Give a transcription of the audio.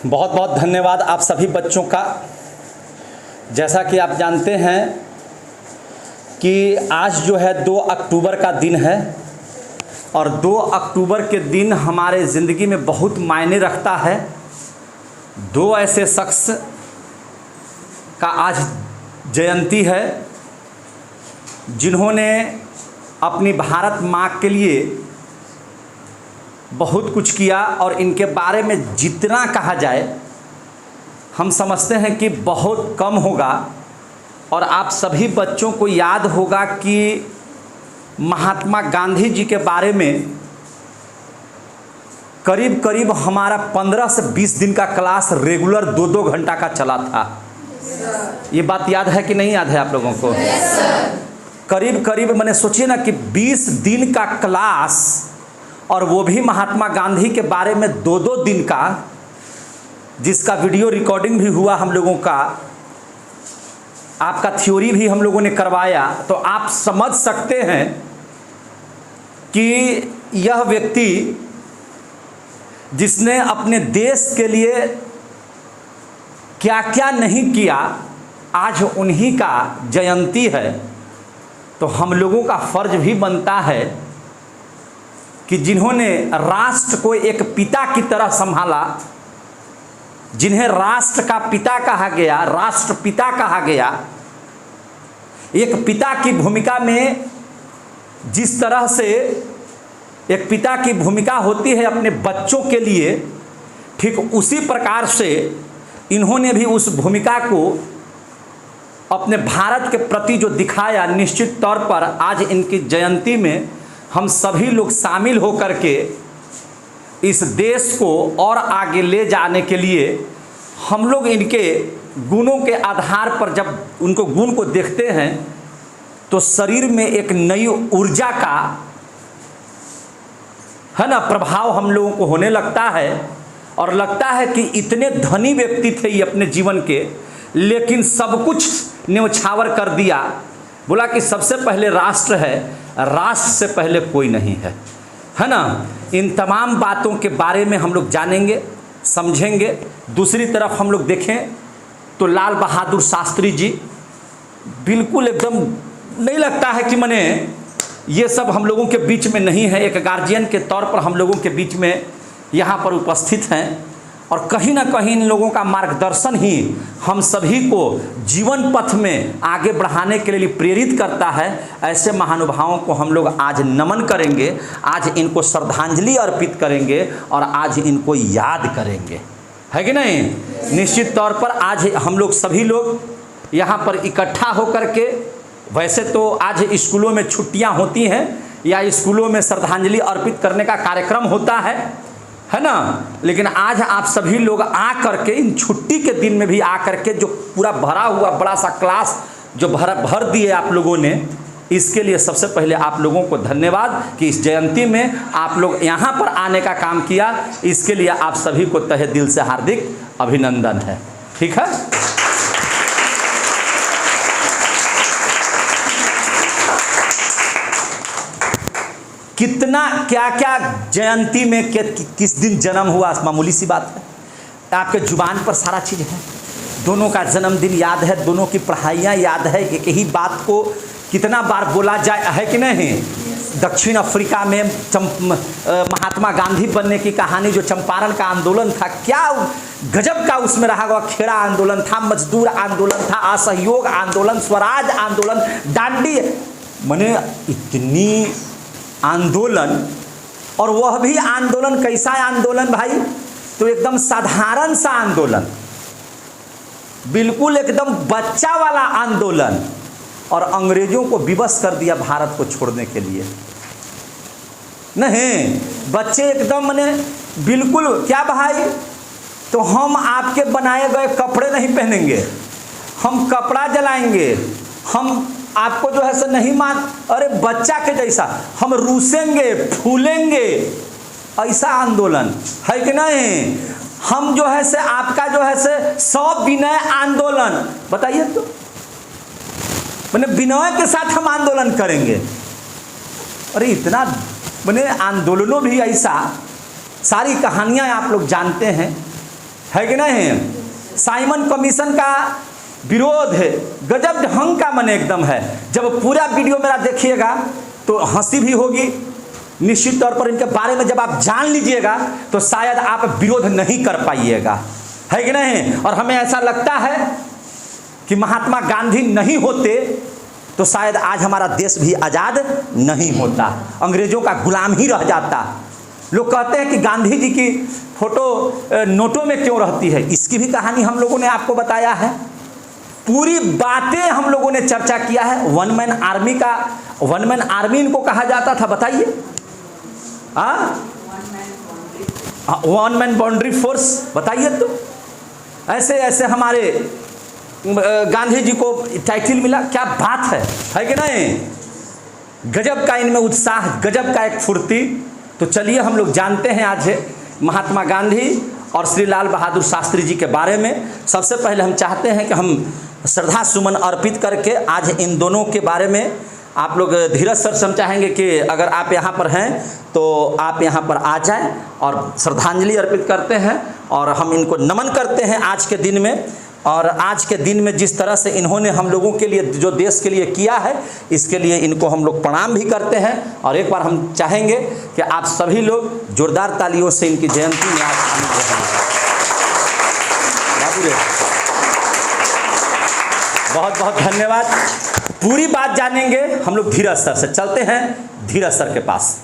बहुत बहुत धन्यवाद आप सभी बच्चों का। जैसा कि आप जानते हैं कि आज जो है 2 अक्टूबर का दिन है और 2 अक्टूबर के दिन हमारे ज़िंदगी में बहुत मायने रखता है। 2 ऐसे शख्स का आज जयंती है जिन्होंने अपनी भारत माँ के लिए बहुत कुछ किया और इनके बारे में जितना कहा जाए हम समझते हैं कि बहुत कम होगा। और आप सभी बच्चों को याद होगा कि महात्मा गांधी जी के बारे में करीब करीब हमारा 15 से 20 दिन का क्लास रेगुलर 2-2 घंटा का चला था। ये बात याद है कि नहीं याद है आप लोगों को? करीब करीब मैंने सोचिए ना कि 20 दिन का क्लास और वो भी महात्मा गांधी के बारे में 2-2 दिन का, जिसका वीडियो रिकॉर्डिंग भी हुआ हम लोगों का, आपका थ्योरी भी हम लोगों ने करवाया। तो आप समझ सकते हैं कि यह व्यक्ति जिसने अपने देश के लिए क्या क्या नहीं किया, आज उन्हीं का जयंती है। तो हम लोगों का फर्ज भी बनता है कि जिन्होंने राष्ट्र को एक पिता की तरह संभाला, जिन्हें राष्ट्र का पिता कहा गया, राष्ट्रपिता कहा गया, एक पिता की भूमिका में जिस तरह से एक पिता की भूमिका होती है अपने बच्चों के लिए, ठीक उसी प्रकार से इन्होंने भी उस भूमिका को अपने भारत के प्रति जो दिखाया, निश्चित तौर पर आज इनकी जयंती में हम सभी लोग शामिल होकर के इस देश को और आगे ले जाने के लिए हम लोग इनके गुणों के आधार पर जब उनको गुण को देखते हैं तो शरीर में एक नई ऊर्जा का है ना प्रभाव हम लोगों को होने लगता है। और लगता है कि इतने धनी व्यक्ति थे ये अपने जीवन के, लेकिन सब कुछ न्यौछावर कर दिया। बोला कि सबसे पहले राष्ट्र है, राष्ट्र से पहले कोई नहीं है ना। इन तमाम बातों के बारे में हम लोग जानेंगे, समझेंगे। दूसरी तरफ हम लोग देखें तो लाल बहादुर शास्त्री जी, बिल्कुल एकदम नहीं लगता है कि मने ये सब हम लोगों के बीच में नहीं है। एक गार्जियन के तौर पर हम लोगों के बीच में यहाँ पर उपस्थित हैं और कहीं ना कहीं इन लोगों का मार्गदर्शन ही हम सभी को जीवन पथ में आगे बढ़ाने के लिए प्रेरित करता है। ऐसे महानुभावों को हम लोग आज नमन करेंगे, आज इनको श्रद्धांजलि अर्पित करेंगे और आज इनको याद करेंगे, है कि नहीं? निश्चित तौर पर आज हम लोग सभी लोग यहाँ पर इकट्ठा होकर के, वैसे तो आज स्कूलों में छुट्टियाँ होती हैं या स्कूलों में श्रद्धांजलि अर्पित करने का कार्यक्रम होता है ना, लेकिन आज आप सभी लोग आ करके इन छुट्टी के दिन में भी आ करके जो पूरा भरा हुआ बड़ा सा क्लास जो भर दिए आप लोगों ने, इसके लिए सबसे पहले आप लोगों को धन्यवाद कि इस जयंती में आप लोग यहाँ पर आने का काम किया। इसके लिए आप सभी को तहे दिल से हार्दिक अभिनंदन है। ठीक है, कितना क्या क्या जयंती में किस दिन जन्म हुआ मामूली सी बात है। आपके जुबान पर सारा चीज़ है, दोनों का जन्मदिन याद है, दोनों की पढ़ाइयाँ याद है, एक ही बात को कितना बार बोला जाए, है कि नहीं? दक्षिण अफ्रीका में महात्मा गांधी बनने की कहानी, जो चंपारण का आंदोलन था, क्या गजब का उसमें रहा हुआ खेड़ा आंदोलन था, मजदूर आंदोलन था, असहयोग आंदोलन, स्वराज आंदोलन, दांडी, माने इतनी आंदोलन। और वह भी आंदोलन कैसा आंदोलन भाई? तो एकदम साधारण सा आंदोलन, बिल्कुल एकदम बच्चा वाला आंदोलन, और अंग्रेजों को विवश कर दिया भारत को छोड़ने के लिए। नहीं, बच्चे एकदम मने बिल्कुल क्या भाई, तो हम आपके बनाए गए कपड़े नहीं पहनेंगे, हम कपड़ा जलाएंगे, हम आपको जो है से नहीं मान, अरे बच्चा के जैसा हम रूसेंगे, फूलेंगे, ऐसा आंदोलन है कि नहीं? हम जो है से आपका जो है से सविनय आंदोलन, बताइए तो, मैंने विनय के साथ हम आंदोलन करेंगे। अरे इतना मैंने आंदोलनों भी ऐसा, सारी कहानियां आप लोग जानते हैं है कि नहीं। साइमन कमीशन का विरोध है, गजब ढंग का मन एकदम है। जब पूरा वीडियो मेरा देखिएगा तो हंसी भी होगी, निश्चित तौर पर इनके बारे में जब आप जान लीजिएगा तो शायद आप विरोध नहीं कर पाइएगा, है कि नहीं। और हमें ऐसा लगता है कि महात्मा गांधी नहीं होते तो शायद आज हमारा देश भी आज़ाद नहीं होता, अंग्रेजों का गुलाम ही रह जाता। लोग कहते हैं कि गांधी जी की फोटो नोटों में क्यों रहती है, इसकी भी कहानी हम लोगों ने आपको बताया है। पूरी बातें हम लोगों ने चर्चा किया है। वन मैन आर्मी का, वन मैन आर्मी इनको कहा जाता था, बताइए। वन मैन बाउंड्री फोर्स, बताइए। तो ऐसे ऐसे हमारे गांधी जी को टाइटल मिला, क्या बात है कि नहीं। गजब का इनमें उत्साह, गजब का एक फुर्ती। तो चलिए हम लोग जानते हैं आज महात्मा गांधी और श्री लाल बहादुर शास्त्री जी के बारे में। सबसे पहले हम चाहते हैं कि हम श्रद्धा सुमन अर्पित करके आज इन दोनों के बारे में आप लोग धीरज सर से हम चाहेंगे कि अगर आप यहाँ पर हैं तो आप यहाँ पर आ जाएं और श्रद्धांजलि अर्पित करते हैं और हम इनको नमन करते हैं आज के दिन में। और आज के दिन में जिस तरह से इन्होंने हम लोगों के लिए, जो देश के लिए किया है, इसके लिए इनको हम लोग प्रणाम भी करते हैं। और एक बार हम चाहेंगे कि आप सभी लोग जोरदार तालियों से इनकी जयंती में आज शामिल रहें। बहुत बहुत धन्यवाद। पूरी बात जानेंगे हम लोग धीरज सर से। चलते हैं धीरज सर के पास।